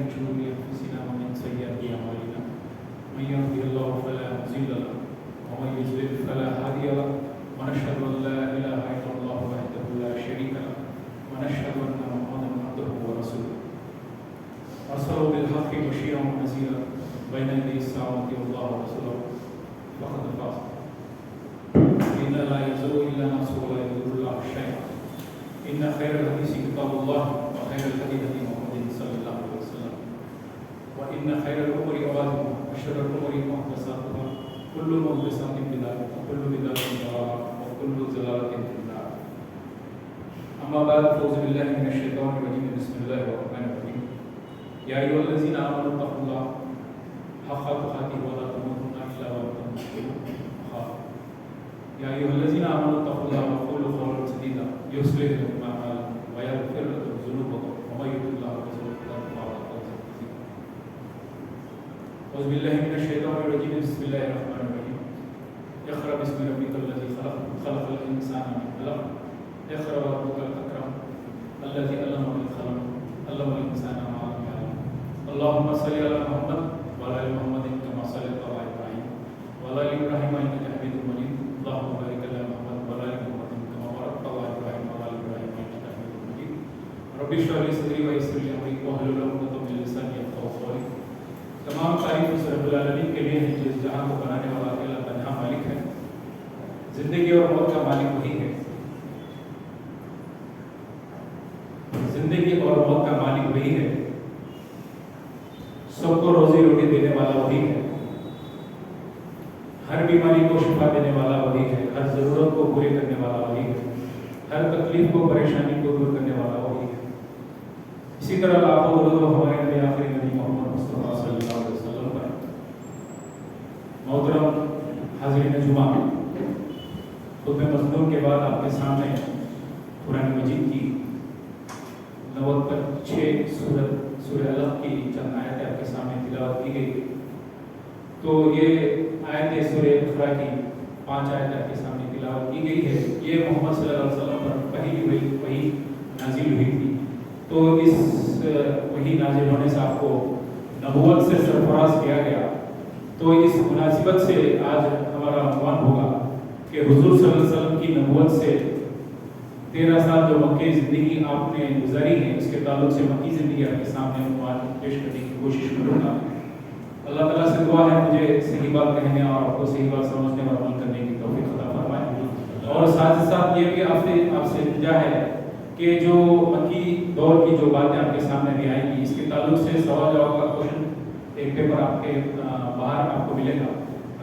شرور أنفسنا ومن سيئات أعمالنا من يهده الله فلا مضل له ومن يضلل فلا هادي له ونشهد أن لا إله إلا الله وحده لا شريك له ونشهد أن محمدا عبده ورسوله أرسله بالحق بشيرا ونذيرا بين يدي الساعة والله ورسوله فقد فاز إن لا يزور إلا نفسه ولا يضر الله شيئا إن خير الحديث كتاب الله وخير الهدي هدي محمد صلى الله عليه وسلم وإن خير الأمور أوادها وشر الأمور محدثاتها كل محدثات بدعة وكل بدعة ضلالة وكل ضلالة في النار أما بعد فأعوذ بالله من الشيطان الرجيم بسم الله الرحمن الرحيم يا أيها الذين آمنوا اتقوا الله حق تقاته ولا تموتن إلا وأنتم مسلمون يا أيها الذين آمنوا اتقوا الله وقولوا قولا سديدا يصلح لكم أعمالكم ويغفر لكم ذنوبكم ومن يطع الله ورسوله فقد فاز فوزا عظيما أعوذ بالله من الشيطان الرجيم بسم الله الرحمن الرحيم اقرأ باسم ربك الذي خلق الإنسان من علق اقرأ وربك الأكرم الذي علم بالقلم علم الإنسان ما لم يعلم اللهم صل على محمد وعلى آل محمد كما صليت على إبراهيم وعلى آل إبراهيم إنك حميد مجيد اللهم بارك على محمد وعلى آل محمد كما باركت على إبراهيم وعلى آل إبراهيم إنك حميد مجيد رب اشرح لي صدري ويسر لي أمري واحلل عقدة من لساني يفقهوا قولي تمام تعریف اس رب العالمین کے لیے ہے جس جہاں کو بنانے والا اکیلا تنہا مالک ہے زندگی اور موت کا مالک وہی ہے زندگی اور موت کا مالک وہی ہے سب کو روزی روٹی دینے والا وہی ہے ہر بیماری کو شفا دینے والا وہی ہے ہر ضرورت کو پوری کرنے والا وہی ہے ہر تکلیف کو پریشانی کو دور کرنے والا وہی ہے اسی طرح لاکھوں درود ہمارے نبی آخری نبی محمد مصطفیٰ صلی اللہ علیہ وسلم پر محترم حاضرین جمعہ خطبہ مصنون کے بعد آپ کے سامنے قرآن مجید کی 96 سورہ علق کی چند آیتیں آپ کے سامنے تلاوت کی گئی تو یہ آیت سورہ اقرا کی 5 آیتیں آپ کے سامنے تلاوت کی گئی ہے یہ محمد صلی اللہ علیہ وسلم پر پہلی وحی نازل ہوئی تھی تو اس وحی نازل ہونے سے آپ کو نبوت سے سرفراز کیا گیا تو اس مناسبت سے آج ہمارا عنوان ہوگا کہ حضور صلی اللہ علیہ وسلم کی نبوت سے 13 سال جو مکی زندگی آپ نے گزاری ہے اس کے تعلق سے مکی زندگی آپ کے سامنے عنوان پیش کرنے کی کوشش کروں گا اللہ تعالیٰ سے دعا ہے مجھے صحیح بات کہنے اور آپ کو صحیح بات سمجھنے اور عمل کرنے کی توفیق عطا فرمائے اور ساتھ ہی ساتھ یہ کہ آپ سے التجا ہے کہ جو مکی دور کی جو باتیں آپ کے سامنے بھی آئیں گی اس کے تعلق سے سوال جواب کا کوشچن ایک پیپر آپ کے باہر آپ کو ملے گا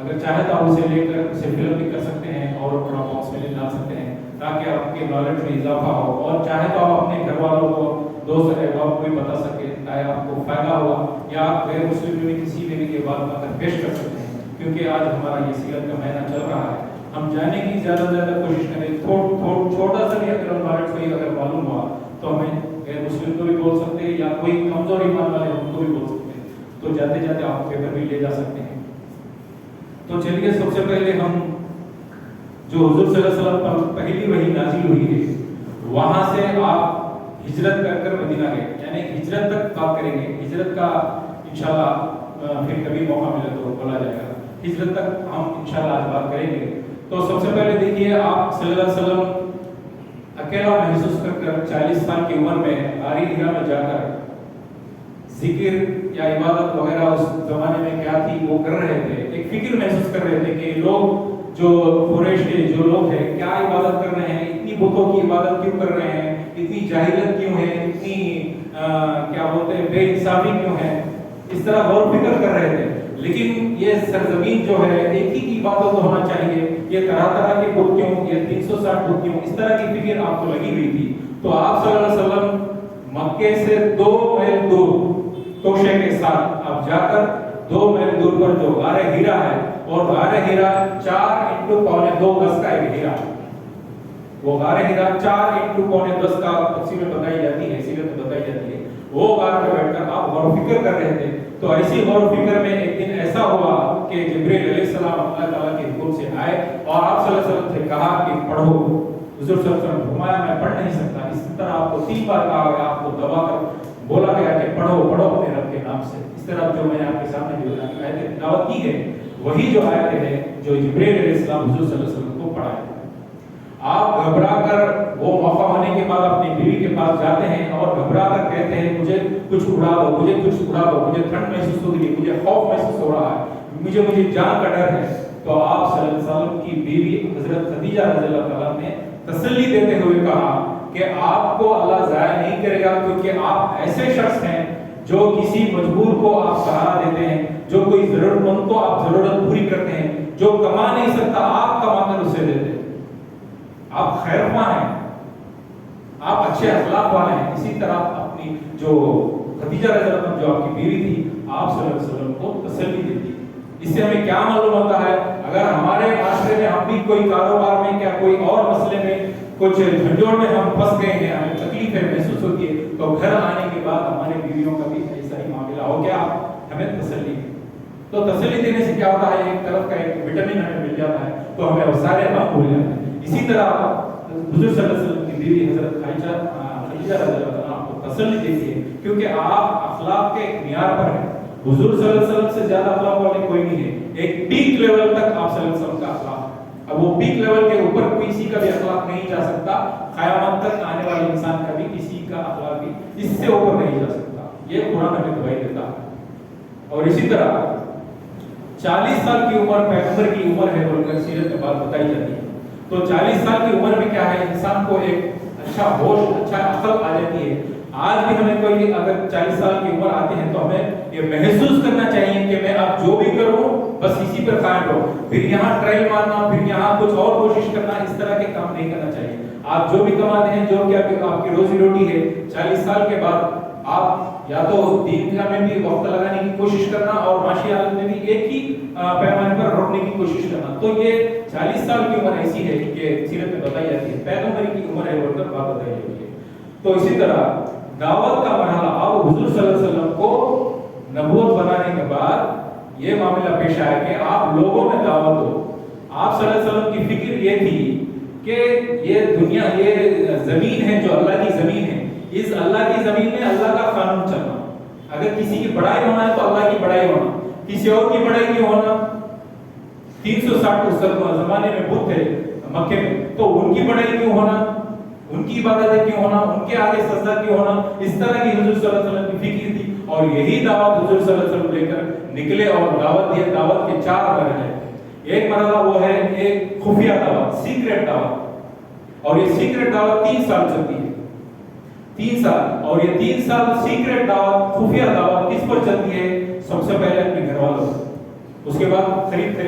اگر چاہے تو آپ اسے لے کر اسے فل اپ بھی کر سکتے ہیں اور اپنا باکس میں ڈال سکتے ہیں تاکہ آپ کے نالج میں اضافہ ہو اور چاہے تو آپ اپنے گھر والوں کو دوست احباب کو بھی بتا سکیں تاکہ آپ کو فائدہ ہوا یا آپ غیر مسلم میں کسی میں بھی یہ بات اگر پیش کر سکتے ہیں کیونکہ آج ہمارا یہ سیرت کا مہینہ چل رہا ہے ہم جاننے کی زیادہ سے زیادہ کوشش کریں چھوٹا سا بھی اگر نالج کوئی اگر معلوم ہوا تو ہمیں غیر مسلم کو بھی بول سکتے ہیں یا کوئی کمزور ایمان والے ان کو بھی بول سکتے ہیں تو جاتے جاتے آپ پیپر بھی لے جا سکتے ہیں تو چلیے سب سے پہلے ہم جو حضور صلی اللہ علیہ وسلم پر پہلی وحی نازل ہوئی ہے وہاں سے آپ ہجرت کر مدینہ گئے یعنی ہجرت تک بات کریں گے ہجرت کا انشاءاللہ پھر کبھی موقع ملے تو بولا جائے گا ہجرت تک ہم انشاءاللہ آج بات کریں گے تو سب سے پہلے دیکھیے آپ صلی اللہ علیہ وسلم اکیلا محسوس کر 40 سال کی عمر میں غار حرا میں جا کر ذکر یا عبادت وغیرہ اس زمانے میں کیا تھی وہ کر رہے تھے ایک فکر محسوس کر رہے تھے کہ لوگ جو قریش کے جو لوگ ہیں کیا عبادت کر رہے ہیں اتنی بتوں کی عبادت کیوں کر رہے ہیں اتنی جاہلیت کیوں ہے اتنی کیا بولتے ہیں بے انصافی کیوں ہے اس طرح غور فکر کر رہے تھے لیکن یہ سرزمین جو ہے ایک ہی کی عبادت ہونا چاہیے یہ طرح طرح کے بت کیوں یہ 360 بت کیوں اس طرح کی فکر آپ کو لگی ہوئی تھی تو آپ صلی اللہ علیہ وسلم مکے سے 2 میل دور توشے کے ساتھ آپ جا کر 2 میل دور پر جو غار حرا ہے اور غار حرا 4x2 گز کا ایک ہیرا وہ غار حرا 4x2 کا تفسیر میں بتائی جاتی ہے سیرت میں بتائی جاتی ہے وہ غار میں بیٹھ کر آپ غور و فکر کر رہے تھے تو ایسی غور و فکر میں ایک دن ایسا ہوا کہ جبرائیل علیہ السلام اللہ تعالیٰ کے حکم سے آئے اور آپ صلی اللہ علیہ وسلم سے کہا کہ پڑھو حضور صلی اللہ علیہ وسلم فرمایا میں پڑھ نہیں سکتا اس طرح آپ کو 3 بار کہا گیا آپ کو دبا کر بولا گیا کہ پڑھو پڑھو اپنے رب کے اس طرح جو میں نے آپ کے سامنے جو آیت تلاوت کی ہے وہی جو آیت ہے جو جبرائیل علیہ السلام حضور صلی اللہ علیہ وسلم کو پڑھائے. آپ گھبرا کر وہ موقع ہونے کے بعد اپنی بیوی کے پاس جاتے ہیں اور گھبرا کر کہتے ہیں مجھے کچھ اڑا دو, مجھے کچھ اڑا دو, مجھے ٹھنڈ محسوس ہو رہی ہے, مجھے خوف محسوس ہو رہا ہے, مجھے جان کا ڈر ہے. تو آپ صلی اللہ علیہ وسلم کی بیوی حضرت خدیجہ رضی اللہ تعالیٰ نے تسلی دیتے ہوئے کہا کہ آپ کو اللہ ضائع نہیں کرے گا, کیونکہ آپ ایسے شخص ہیں جو کسی مجبور کو آپ سہارا دیتے ہیں, جو کوئی ضرورت مند کو آپ ضرورت پوری کرتے ہیں, جو کما نہیں سکتا آپ کما کر اسے دیتے ہیں. آپ خیر خواہ ہیں, آپ اچھے اخلاق والے ہیں. اسی طرح اپنی جو خدیجہ رضی اللہ عنہا جو آپ کی بیوی تھی آپ صلی اللہ علیہ وسلم کو تسلی دیتی. اس سے ہمیں کیا معلوم ہوتا ہے, اگر ہمارے معاشرے میں ہم بھی کوئی کاروبار میں کیا کوئی اور مسئلے میں کچھ جھنجھوڑ میں ہم پھنس گئے ہیں, ہمیں تکلیفیں محسوس ہوتی ہے, تو گھر آنے کے بعد ہمارے بیویوں کا بھی ایسا ہی معاملہ ہو گیا, ہمیں تسلی. تو تسلی دینے سے کیا ہوتا ہے, ایک طرف کا ایک وٹامن ہمیں مل جاتا ہے, تو ہمیں وہ سارے غم بھول جاتے ہیں. اسی طرح حضور صلی اللہ علیہ وسلم کی بیوی حضرت خدیجہ رضی اللہ عنہا آپ کو تسلی دیتی ہے, کیونکہ آپ اخلاق کے معیار پر ہیں. حضور صلی اللہ علیہ وسلم سے زیادہ اخلاق والے کوئی نہیں ہے. ایک پیک لیول تک آپ صلی اللہ علیہ وسلم کا اخلاق, اب وہ پیک لیول کے اوپر کسی کا بھی اخلاق نہیں جا سکتا. قیامت تک آنے والے انسان کا بھی کسی کا اخلاق بھی اس سے اوپر نہیں جا سکتا. یہ قرآن ہمیں گواہی دیتا ہے. اور اسی طرح 40 سال کی عمر پیغمبر کی عمر ہے, بول کر سیرت میں بات بتائی جاتی ہے. تو 40 سال کی عمر میں کیا ہے, انسان کو ایک اچھا ہوش, اچھا عقل آ جاتی ہے. آج بھی ہمیں کوئی اگر 40 سال کی عمر آتی ہے تو ہمیں یہ محسوس کرنا چاہیے کہ میں اب جو بھی کروں بس اسی پر قائم رہو, پھر یہاں ٹرائل مارنا, پھر یہاں کچھ اور کوشش کرنا, اس طرح کے کام نہیں کرنا چاہیے. آپ جو بھی کماتے ہیں, جو کہ آپ کی روزی روٹی ہے, 40 سال کے بعد آپ یا تو دین میں بھی وقت لگانے کی کوشش کرنا اور معاشی حالت میں بھی ایک ہی پیمانے پر روکنے کی کوشش کرنا. تو یہ 40 سال کی عمر ایسی ہے کہ سیرت میں بتائی جاتی ہے, پیغمبر کی عمر ہے بول کر بات بتائی جاتی ہے. تو اسی طرح دعوت کا مرحلہ, اب حضور صلی اللہ علیہ وسلم کو نبوت بنانے کے بعد یہ معاملہ پیش آیا کہ آپ لوگوں میں دعوت دو. آپ صلی اللہ علیہ وسلم کی فکر یہ تھی کہ یہ دنیا, یہ زمین ہے جو اللہ کی زمین ہے, اس اللہ کی زمین میں اللہ کا قانون چلنا. اگر کسی کی بڑائی ہونا ہے تو اللہ کی بڑائی ہونا, کسی اور کی بڑائی کیوں ہونا. 360 زمانے میں بت تھے مکے میں, تو ان کی بڑائی کیوں ہونا, ان کی عبادتیں کیوں ہونا, ان کے آگے سجدہ کیوں ہونا. اس طرح کی حضور صلی اللہ علیہ وسلم کی فکر تھی, اور یہی دعوت حضور صلی اللہ علیہ وسلم لے کر نکلے اور دعوت دی. دعوت کے 4 مرحلے. ایک مرحلہ وہ ہے ایک خفیہ دعوت, سیکریٹ دعوت, اور یہ سیکریٹ دعوت 3 سال چلتی ہے. 3 سال, اور یہ 3 سال سیکریٹ دعوت, خفیہ دعوت کس پر چلتی ہے, سب سے پہلے اپنے گھر والوں, اس کے بعد قریب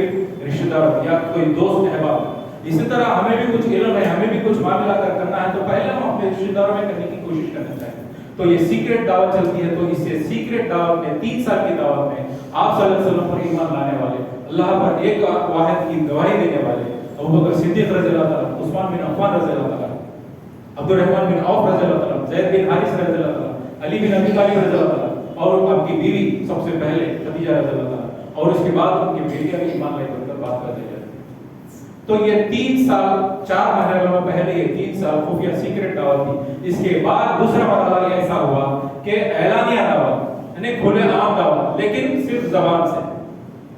رشتہ دار یا کوئی دوست احباب. اسی طرح ہمیں بھی کچھ علم ہے, ہمیں بھی کچھ معاملہ کرنا ہے, تو پہلے ہم اپنے رشتہ داروں میں کرنے کی کوشش کرنا چاہیے. تو یہ سیکریٹ دعوت چلتی ہے. تو اس سے سیکریٹ دعوت میں 3 سال کی دعوت میں آپ صلی اللہ علیہ وسلم پر ایمان لانے والے, اللہ پر ایک واحد کی گواہی دینے والے ابوبکر صدیق رضی اللہ تعالیٰ, عثمان بن عفان رضی اللہ تعالیٰ, عبد الرحمن بن عوف رضی اللہ تعالیٰ, زید بن حارث رضی اللہ تعالیٰ, علی بن ابی طالب رضی اللہ تعالیٰ, اور آپ کی بیوی سب سے پہلے خدیجہ رضی اللہ تعالیٰ, اور اس کے بعد ان کی بیٹیاں بھی ایمان لے کر بات کرتے ہیں. تو یہ 3 سال 4 مرحلوں میں پہلے یہ 3 سال خفیہ سیکریٹ دعوت تھی. اس کے بعد دوسرا مرحلہ ایسا ہوا کہ اعلانیہ دعوت, یعنی کھلے عام دعوت, لیکن صرف زبان سے.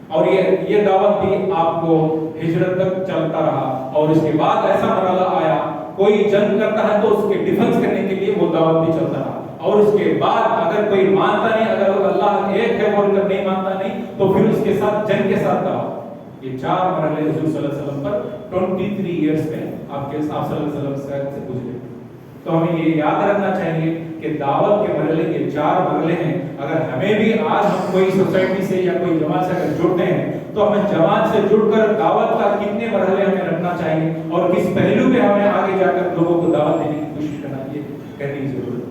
اور یہ دعوت بھی آپ کو ہجرت تک چلتا رہا. اور اس کے بعد ایسا مرحلہ آیا, کوئی جنگ کرتا ہے تو اس کے ڈیفنس کرنے کے لیے وہ دعوت بھی چلتا رہا. اور اس کے بعد اگر کوئی مانتا نہیں, اگر اللہ ایک ہے بول کر نہیں مانتا نہیں, تو پھر اس کے ساتھ جنگ کے ساتھ دعوت. یہ 4 مرحلے حضور صلی اللہ علیہ وسلم پر 23 ایئرس میں آپ کے صلی اللہ علیہ وسلم سے گزرے. تو ہمیں یہ یاد رکھنا چاہیے کہ دعوت کے مرحلے یہ 4 مرحلے ہیں. اگر ہمیں بھی آج ہم کوئی سوسائٹی سے یا کوئی جماعت سے اگر جڑتے ہیں تو ہمیں جماعت سے جڑ کر دعوت کا کتنے مرحلے ہمیں رکھنا چاہیے, اور کس پہلو پہ ہمیں آگے جا کر لوگوں کو دعوت دینے کی کوشش کرنے کی ضرورت.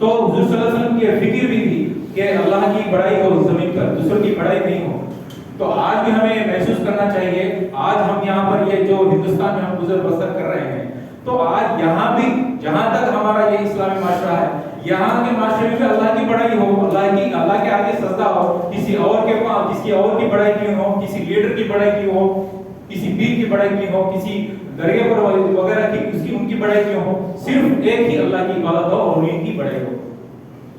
تو حضور صلی اللہ علیہ وسلم کی فکر بھی تھی کہ اللہ کی بڑائی ہو زمین پر, دوسروں کی بڑائی نہیں ہو. تو آج بھی ہمیں محسوس کرنا چاہیے, آج ہم یہاں پر یہ جو ہندوستان میں ہم گزر بسر کر رہے ہیں, تو آج یہاں بھی جہاں تک ہمارا یہ اسلامی معاشرہ ہے, یہاں کے معاشرے میں اللہ کی بڑائی ہو, اللہ کے آگے سجدہ ہو, کسی اور کے پاس کسی اور کی بڑائی کیوں ہو, کسی لیڈر کی بڑائی کیوں ہو, کسی پیر کی بڑائی کیوں ہو, کسی درگاہ پر وغیرہ کی ان کی بڑائی کیوں ہو, صرف ایک ہی اللہ کی عبادت ہو اور انہیں کی بڑائی ہو.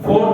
4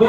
2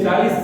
40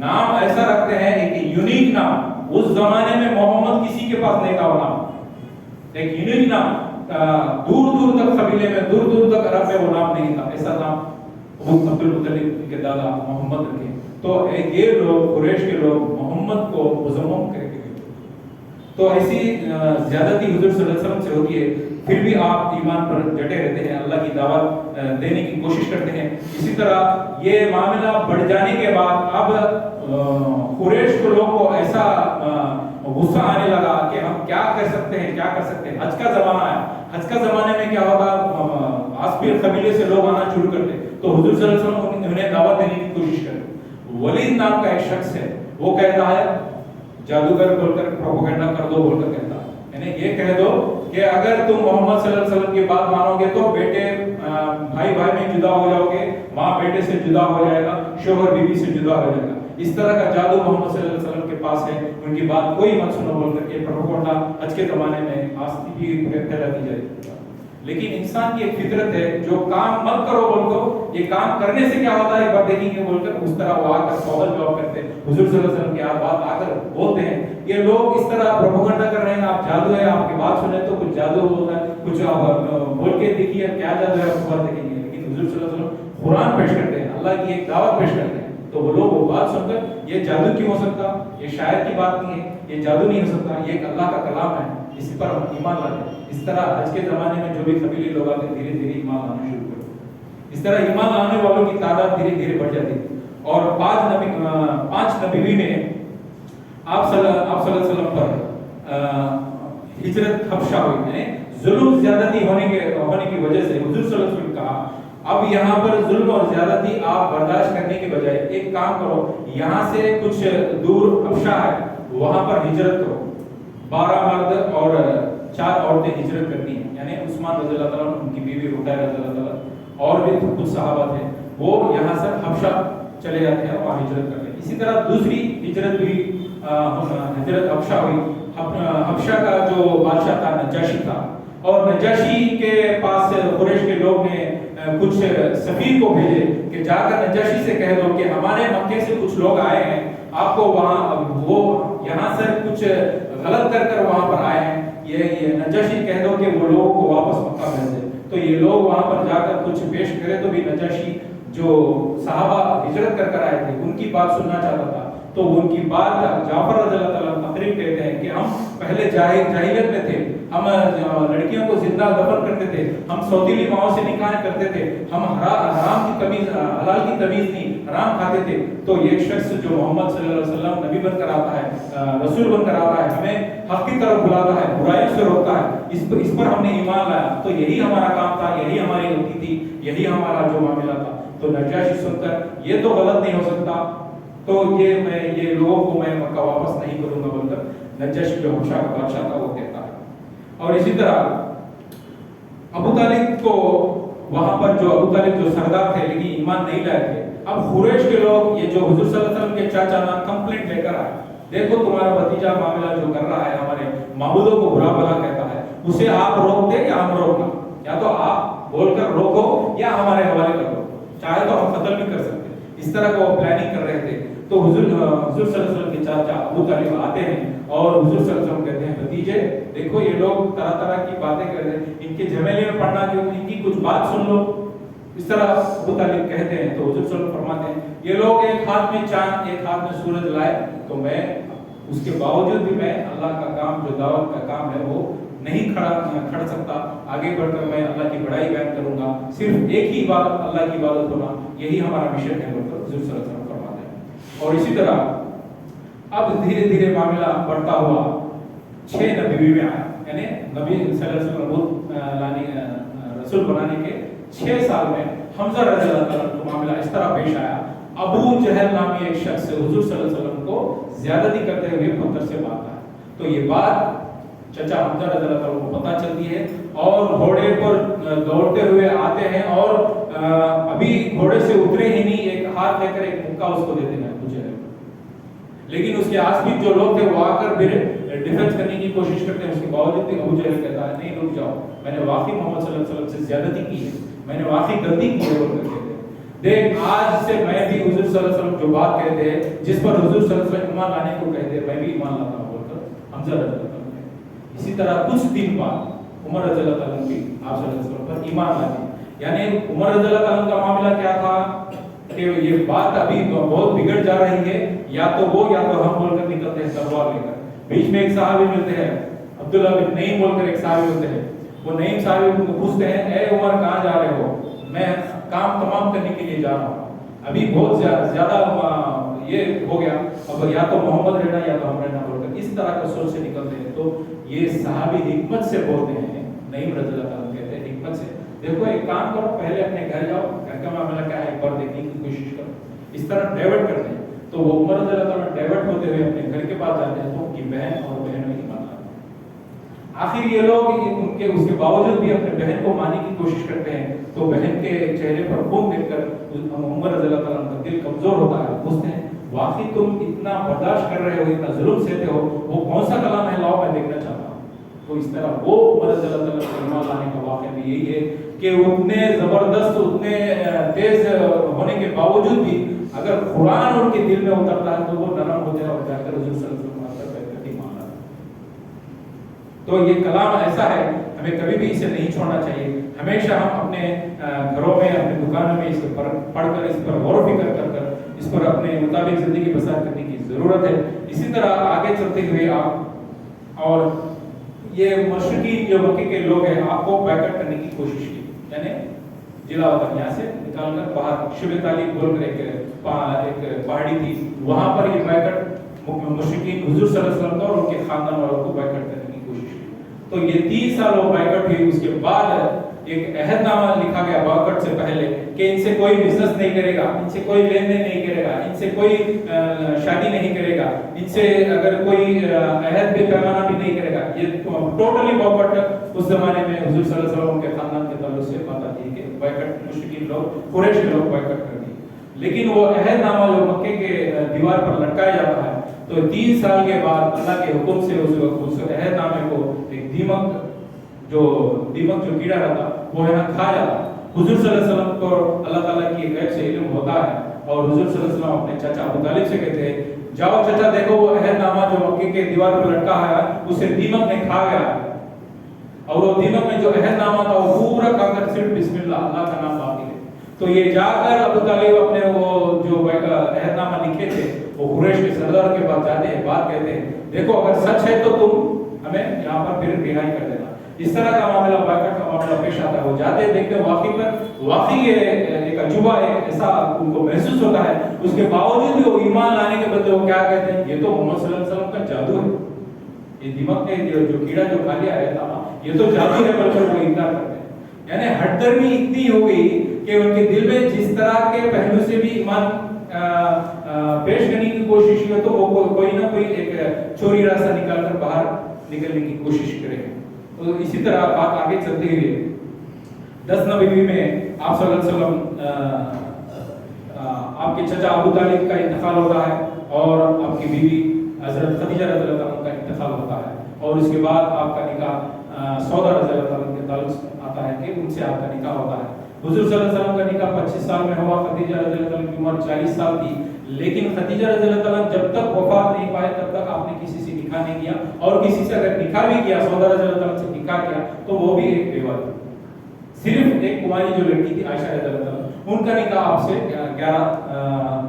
نام ایسا رکھتے ہیں ایک یونیک نام. اس زمانے میں محمد کسی کے پاس نہیں تھا وہ نام, ایک یونیک نام, دور دور تک قبیلے میں, دور دور تک عرب میں وہ نام نہیں تھا. ایسا نام عبد المطلب کے دادا محمد رکھے. تو یہ لوگ قریش کے لوگ محمد کو مذمم کر کے گئے. تو ایسی زیادتی حضور صلی اللہ علیہ وسلم سے ہوتی ہے, پھر بھی آپ ایمان پر ڈٹے رہتے ہیں, اللہ کی دعوت دینے کی کوشش کرتے ہیں. اسی طرح یہ معاملہ بڑھ جانے کے بعد اب قریش کے لوگوں کو ایسا غصہ آنے لگا کہ ہم کیا کر سکتے ہیں, کیا کر سکتے ہیں. حج کا زمانہ ہے, حج کا زمانے میں کیا ہوتا, آس-پاس قبیلے سے لوگ آنا شروع کرتے. تو حضور صلی اللہ علیہ وسلم انہیں دعوت دینے کی کوشش کرتے. ولید نام کا ایک شخص ہے, وہ کہتا ہے جادوگر بول کر پروپیگنڈا کر دو بول کر کہتا ہے, یعنی یہ کہہ دو کہ اگر تم محمد صلی اللہ علیہ وسلم کی بات مانو گے تو بیٹے بھائی بھائی میں جدا ہو جاؤ گے, ماں بیٹے سے جدا ہو جائے گا, شوہر بیوی سے جدا ہو جائے گا. اس طرح کا جادو محمد صلی اللہ علیہ وسلم کے پاس ہے, ان کی بات کوئی مت سنو بول کر کے پروپیگنڈا آج کے زمانے میں آستی بھی پھیلا دی جائے. لیکن انسان کی ایک فطرت ہے, جو کام مت کرو بول کو, یہ کام کرنے سے کیا ہوتا ہے ایک بار دیکھیں گے بول کر, اس طرح وہ آ کر سوال جواب کرتے ہیں. حضور صلی اللہ علیہ وسلم کی بات آ کر بولتے ہیں, یہ لوگ اس طرح پروپیگنڈا کر رہے ہیں آپ جادو ہے, آپ کی بات سنیں تو کچھ جادو ہوتا ہے, کچھ آپ بول کے دیکھیے کیا جادو ہے, آپ بات دیکھیں گے. لیکن حضور صلی اللہ علیہ وسلم قرآن پیش کرتے ہیں, اللہ کی ایک دعوت پیش کرتے ہیں. تو وہ لوگ وہ بات سن کر یہ جادو کیوں ہو سکتا, یہ شاعر کی بات نہیں ہے, یہ جادو نہیں ہو سکتا, یہ ایک اللہ کا کلام ہے, اسی پر ہم ایمان لاتے ہیں. اس طرح آج کے زمانے میں جو بھی قبیلے لوگ آتے ہیں دھیرے دھیرے ایمان لانا شروع کرتے. اس طرح ایمان لانے والوں کی تعداد دھیرے دھیرے بڑھ جاتی ہے. اور پانچ نبی میں آپ صلی اللہ علیہ وسلم پر ہجرت حبشہ ہوئی, ظلم زیادتی ہونے کی وجہ سے حضور صلی اللہ علیہ وسلم نے کہا اب یہاں پر ظلم اور زیادتی آپ برداشت کرنے کے بجائے ایک کام کرو, یہاں سے کچھ دور حبشہ ہے وہاں پر ہجرت کرو. 12 مرد اور 4 عورتیں ہجرت کرتی ہیں, یعنی عثمان رضی اللہ تعالیٰ, ان کی بیوی رقیہ رضی اللہ تعالیٰ اور بھی کچھ صحابہ تھے, وہ یہاں سے حبشہ چلے جاتے ہیں اور ہجرت کرتے ہیں. اسی طرح دوسری ہجرت بھی ہجرت حبشہ ہوئی. حبشہ کا جو بادشاہ تھا نجاشی تھا, اور نجاشی کے پاس قریش کے لوگ نے کچھ سفیر کو بھیجے کہ جا کر نجاشی سے کہہ دو کہ ہمارے مکے سے کچھ لوگ آئے ہیں, آپ کو وہاں وہ یہاں سے کچھ غلط کر وہاں پر آئے ہیں, یہ نجاشی کہہ دو کہ وہ لوگوں کو واپس مکہ بھیج دے. تو یہ لوگ وہاں پر جا کر کچھ پیش کرے تو بھی نجاشی جو صحابہ ہجرت کر آئے تھے ان کی بات سننا چاہتا تھا. تو ان کی بات جعفر رضی اللہ تعالیٰ تقریب کہتے ہیں کہ ہم پہلے جاہلیت میں تھے, ہم لڑکیوں کو زندہ دفن کرتے تھے, ہم سوتیلی ماؤں سے نکاح کرتے تھے, ہم حرام کی تمیز حلال کی تمیز نہیں, حرام کھاتے تھے. تو یہ شخص جو محمد صلی اللہ علیہ وسلم نبی بن کر آتا ہے, رسول بن کر آتا ہے, ہمیں حق کی طرف بلاتا ہے, برائیوں سے روکتا ہے, اس پر ہم نے ایمان لایا. تو یہی ہمارا کام تھا, یہی ہماری غلطی تھی, یہی ہمارا جو معاملہ تھا. تو نجاشی سن کر یہ تو غلط نہیں ہو سکتا, تو یہ لوگوں کو میں مکہ واپس نہیں کروں گا بول کر نجاشی جو حبشہ کا بادشاہ تھا وہ کہتا ہے. اور اسی طرح ابو طالب کو وہاں پر جو ابو طالب جو سردار تھے لیکن ایمان نہیں لائے تھے, اب قریش کے لوگ یہ جو حضور صلی اللہ علیہ وسلم کے چاچا نا کمپلینٹ لے کر آئے, دیکھو تمہارا بھتیجا معاملہ جو کر رہا ہے, ہمارے معبودوں کو برا بھلا کہتا ہے, اسے آپ روکتے یا ہم روکنا, یا تو آپ بول کر روکو یا ہمارے حوالے کر دو, چاہے تو ہم قتل بھی کر سکتے. اس طرح کا وہ پلاننگ کر رہے تھے. تو حضور صلی اللہ علیہ وسلم کے چاچا ابو طالب آتے ہیں اور حضور صلی اللہ علیہ وسلم کہتے ہیں بھتیجے دیکھو یہ لوگ طرح طرح کی باتیں کر رہے ہیں, ان کے جھمیلے میں پڑنا کیوں, ان کی کچھ بات سن لو. اس طرح ابو طالب کہتے ہیں. تو حضور صلی اللہ علیہ وسلم فرماتے ہیں یہ لوگ ایک ہاتھ میں چاند ایک ہاتھ میں سورج لائے, تو میں اس کے باوجود بھی میں اللہ کا کام جو دعوت کا کام ہے وہ نہیں کھڑ سکتا, آگے بڑھ کر میں اللہ کی بڑائی بیان کروں گا, صرف ایک ہی عبادت اللہ کی عبادت ہونا, یہی ہمارا مشن ہے بول کر حضور صلی اللہ علیہ وسلم فرماتے ہیں. اور اسی طرح اب دھیرے دھیرے معاملہ بڑھتا ہوا 6 نبی میں آیا, یعنی نبی صلی اللہ علیہ وسلم رسول بنانے کے 6 سال میں حمزہ رضی اللہ تعالیٰ کو معاملہ اس طرح پیش آیا. ابو جہل نامی ایک شخص حضور صلی اللہ علیہ وسلم کو زیادتی کرتے ہوئے پتھر سے مارتا ہے. تو یہ بات چچا حمزہ رضی اللہ تعالیٰ کو پتہ چلتی ہے اور گھوڑے پر دوڑتے ہوئے آتے ہیں, اور ابھی گھوڑے سے اترے ہی نہیں ایک ہاتھ لے کر ایک مکہ اس کو دیتے ہیں ابو جہل. لیکن اس کے آس پاس جو لوگ تھے وہ آ کر بھی ڈیفنس کرنے کی کوشش کرتے ہیں, اس کے باوجود بھی ابو جہل کہتا ہے نہیں رک جاؤ, میں نے واقعی محمد صلی اللہ علیہ وسلم سے زیادتی کی ہے, میں نے واقعی غلطی کی ہے. دیکھ آج سے میں بھی حضور صلی اللہ علیہ وسلم جو بات کہتے ہیں، جس پر حضور صلی اللہ علیہ وسلم ایمان لانے کو کہتے ہیں، میں بھی ایمان لاتا ہوں بول کر حمزہ رضی اللہ عنہ نے اسی طرح کچھ دن بعد عمر رضی اللہ عنہ بھی آپ صلی اللہ علیہ وسلم پر ایمان لاتے. یعنی عمر رضی اللہ عنہ کا معاملہ کیا تھا کہ یہ بات ابھی بہت بگڑ جا رہی ہے، یا تو وہ یا تو ہم بول کر نکلتے ہیں تلوار لے کر. بیچ میں ایک صحابی ملتے ہیں، عبداللہ بن نعیم بول کر ایک صحابی ہوتے ہیں. وہ نعیم صحابی ان کو پوچھتے ہیں، اے عمر کہاں جا رہے ہو؟ میں کام تمام کرنے کے لیے جا رہا ہوں. ابھی بہت زیادہ یہ ہو گیا، اب یا تو محمد رہنا یا تو ہم رہنا بول کر اس طرح کا سوچ سے نکلتے ہیں. تو یہ صحابی حکمت سے بولتے ہیں، نعیم رضی اللہ عنہ کہتے ہیں حکمت سے، دیکھو ایک کام کرو، پہلے اپنے گھر جاؤ، گھر کا معاملہ کیا ہے ایک بار دیکھنے کی کوشش کرو. اس طرح ڈائیورٹ کرتے ہیں. تو وہ عمر رضی اللہ عنہ ڈائیورٹ ہوتے ہوئے اپنے گھر کے پاس جاتے ہیں تو ان کی بہن اور بہنوں کی مانتے ہیں. آخر یہ لوگ ان کے اس کے باوجود بھی اپنے بہن کو ماننے کی کوشش کرتے ہیں. تو بہن کے چہرے پر خون دیکھ کر عمر رضی اللہ عنہ کا دل کمزور ہوتا ہے. پوچھتے ہیں واقعی تم اتنا برداشت کر رہے ہو، اتنا ظلم سہتے ہو، وہ کون سا کلام ہے لاؤ میں دیکھنا چاہتا ہوں. تو اس طرح وہ عمر رضی اللہ عنہ کا ایمان لانے کا واقعہ بھی یہی ہے کہ اتنے زبردست، اتنے تیز ہونے کے باوجود بھی اگر قرآن ان کے دل میں اترتا ہے تو وہ نرم ہو جائے اور جا کر حضور صلی اللہ علیہ وسلم پر بیعت ایمان لاتا ہے. تو یہ کلام ایسا ہے، ہمیں کبھی بھی اسے نہیں چھوڑنا چاہیے. ہمیشہ ہم اپنے گھروں میں، اپنے دکانوں میں اس پر پڑھ کر، اس پر غور و فکر کر اس پر اپنے مطابق زندگی بسر کرنے کی ضرورت ہے. اسی طرح آگے چلتے ہوئے آپ اور یہ مشرقی جو مکے کے لوگ ہیں آپ کو بیکٹ کرنے کی کوشش کی، یعنی جلا وطن یہاں سے نکال کر باہر شبہ طالب بول کر ایک پہاڑی تھی، وہاں پر یہ بیکٹ مشرقین حضور صلی اللہ علیہ وسلم اور ان کے خاندان والوں کو بیکٹ کرنے کی کوشش کی. تو یہ 3 سال وہ بیکٹ ہوئی. اس کے بعد ایک عہد نامہ لکھا گیا بیکٹ سے پہلے کہ ان سے کوئی بزنس نہیں کرے گا، ان سے کوئی لین دین نہیں کرے گا، ان سے کوئی شادی نہیں کرے گا، ان سے اگر کوئی عہد بھی پیمانہ بھی نہیں کرے گا. یہ ٹوٹلی بیکٹ اس زمانے میں حضور صلی اللہ علیہ وسلم کے خاندان کے تعلق سے بات آتی ہے کہ بیکٹ مشرکین لوگ، قریش کے لوگ بیکٹ کر دی. لیکن وہ عہد نامہ جو مکے کے دیوار پر لٹکایا جاتا ہے، تو 3 سال کے بعد اللہ کے حکم سے اس عہد نامے کو ایک دیمک جو کیڑا رہتا وہ یہاں کھا جاتا. حضور صلی اللہ علیہ وسلم کو اللہ تعالیٰ کی غیب سے علم ہوتا ہے اور حضور صلی اللہ علیہ وسلم اپنے چچا ابو طالب سے کہتے ہیں جاؤ چچا دیکھو وہ عہد نامہ جو مکے کے دیوار پر لٹکا ہے اسے دیمک نے کھا گیا. اور وہ دیمک میں جو عہد نامہ تھا وہ پورا کھا کر صرف بسم اللہ کا نام باقی ہے. تو یہ جا کر ابو طالب اپنے وہ جو عہد نامہ لکھے تھے وہ قریش کے سردار کے پاس جاتے ہیں، بات کہتے ہیں دیکھو اگر سچ ہے تو تم ہمیں یہاں پر پھر رہائی کر دینا. اس طرح کا معاملہ بیکٹ کا معاملہ پیش آتا ہے. وہ جاتے ہیں دیکھتے ہیں واقعی یہ ایک عجوبہ ہے، ایسا ان کو محسوس ہوتا ہے. اس کے باوجود بھی وہ ایمان لانے کے بدلے وہ کیا کہتے ہیں یہ تو محمد صلی اللہ علیہ وسلم کا جادو ہے، یہ دیمک نے جو کیڑا جو کھا لیا ہے یہ تو جادو ہے، بلکہ وہ انکار کرتے ہیں. یعنی ہٹ درمی اتنی ہو گئی کہ ان کے دل میں جس طرح کے پہلو سے بھی ایمان پیش کرنے کی کوشش کی تو وہ کوئی نہ کوئی ایک چوری راستہ نکال کر باہر نکلنے کی کوشش کرے. تو اسی طرح بات آگے چلتے ہوئے 10 نبوی میں آپ صلی اللہ علیہ وسلم آپ کے چچا ابو طالب کا انتقال ہوتا ہے اور آپ کی بیوی حضرت خدیجہ رضی اللہ عنہ کا انتقال ہوتا ہے. اور اس کے بعد آپ کا نکاح سودا رضی اللہ عنہ کے تعلق سے آتا ہے کہ ان سے آپ کا نکاح ہوتا ہے. حضور صلی اللہ علیہ وسلم کا نکاح 25 سال میں ہوا. خدیجہ رضی اللہ عنہ کی عمر 40 سال تھی. لیکن خدیجہ رضی اللہ عنہ جب تک وفات نہیں پائے تب تک آپ نے کسی سے نکاح نہیں کیا، اور کسی سے اگر نکاح بھی کیا، سودا رضی اللہ عنہ سے نکاح کیا تو وہ بھی ایک بیوہ تھی. صرف ایک کماری جو لڑکی تھی عائشہ رضی اللہ عنہ، ان کا نکاح آپ سے 11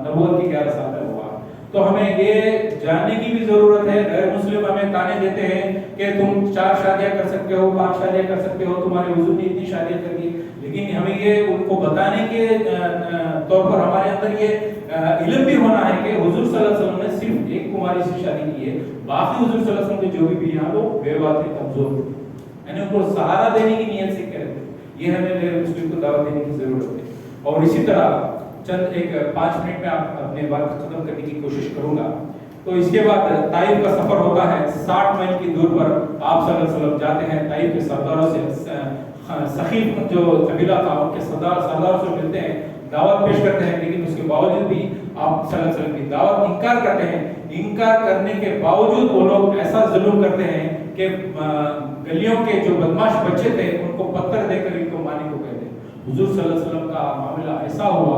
نبوت کی 11 سال میں ہوا. تو ہمیں یہ جاننے کی بھی ضرورت ہے. غیر مسلم ہمیں تانے دیتے ہیں کہ تم 4 شادیاں کر سکتے ہو، 5 شادیاں کر سکتے ہو، تمہارے حضور نے اتنی شادیاں کر دی. لیکن ہمیں یہ ان کو بتانے کے طور پر ہمارے اندر یہ علم بھی ہونا ہے کہ حضور صلی اللہ علیہ وسلم نے صرف ایک کماری سے شادی کی ہے، باقی حضور صلی اللہ علیہ وسلم کے جو بھی بیویاں وہ بیوہ تھے، کمزور تھے، یعنی ان کو سہارا دینے کی نیت سے کہہ رہے تھے. یہ ہمیں غیر مسلم کو دعوت دینے کی ضرورت ہے. اور اسی طرح چند ایک 5 منٹ میں اپنے بات ختم کرنے کی کوشش کروں گا. تو اس کے بعد طائف کا سفر ہوتا ہے. 60 میل کی دور پر آپ صلی اللہ علیہ وسلم جاتے ہیں. طائف کے سرداروں سے سخیف جو قبیلہ تھا ان کے سرداروں سے ملتے ہیں، دعوت پیش کرتے ہیں. لیکن اس کے باوجود بھی آپ صلی اللہ علیہ وسلم کی دعوت انکار کرتے ہیں. انکار کرنے کے باوجود وہ لوگ ایسا ظلم کرتے ہیں کہ گلیوں کے جو بدماش بچے تھے ان کو پتھر دے کر ان کو مارنے کو کہتے ہیں. حضور صلی اللہ علیہ وسلم کا معاملہ ایسا ہوا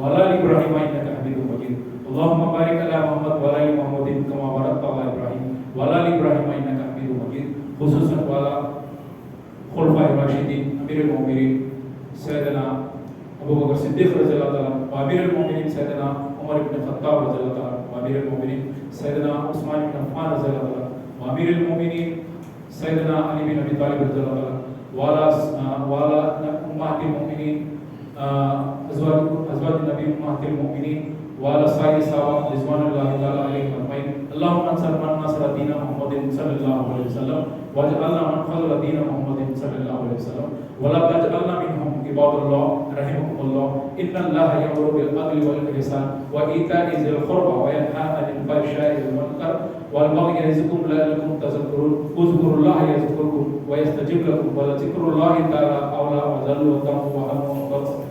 وعلى آل إبراهيم إنك حميد مجيد اللهم بارك على محمد وعلى آل محمد كما باركت على إبراهيم وعلى آل إبراهيم إنك حميد مجيد خصوصا وعلى خلفاء الراشدين أمير المؤمنين سيدنا أبو بكر الصديق رضي الله تعالى وأمير المؤمنين سيدنا عمر بن الخطاب رضي الله تعالى وأمير المؤمنين سيدنا عثمان بن عفان رضي الله تعالى وأمير المؤمنين سيدنا علي بن أبي طالب رضي الله تعالى وعلى أمهات المؤمنين أزواج النبي أمهات المؤمنين وعلى سائر الصحابة رضوان الله تعالى عليهم أجمعين اللهم انصر من نصر دين محمد صلى الله عليه وسلم واجعلنا من خذل دين محمد صلى الله عليه وسلم ولا تجعلنا منهم عباد الله رحمكم الله إن الله يأمر بالعدل والإحسان وإيتاء ذي القربى وينهى عن الفحشاء والمنكر والبغي يعظكم لعلكم تذكرون اذكروا الله يذكركم ويستجب لكم ولذكر الله تعالى أولى وذل وتم وهم وبر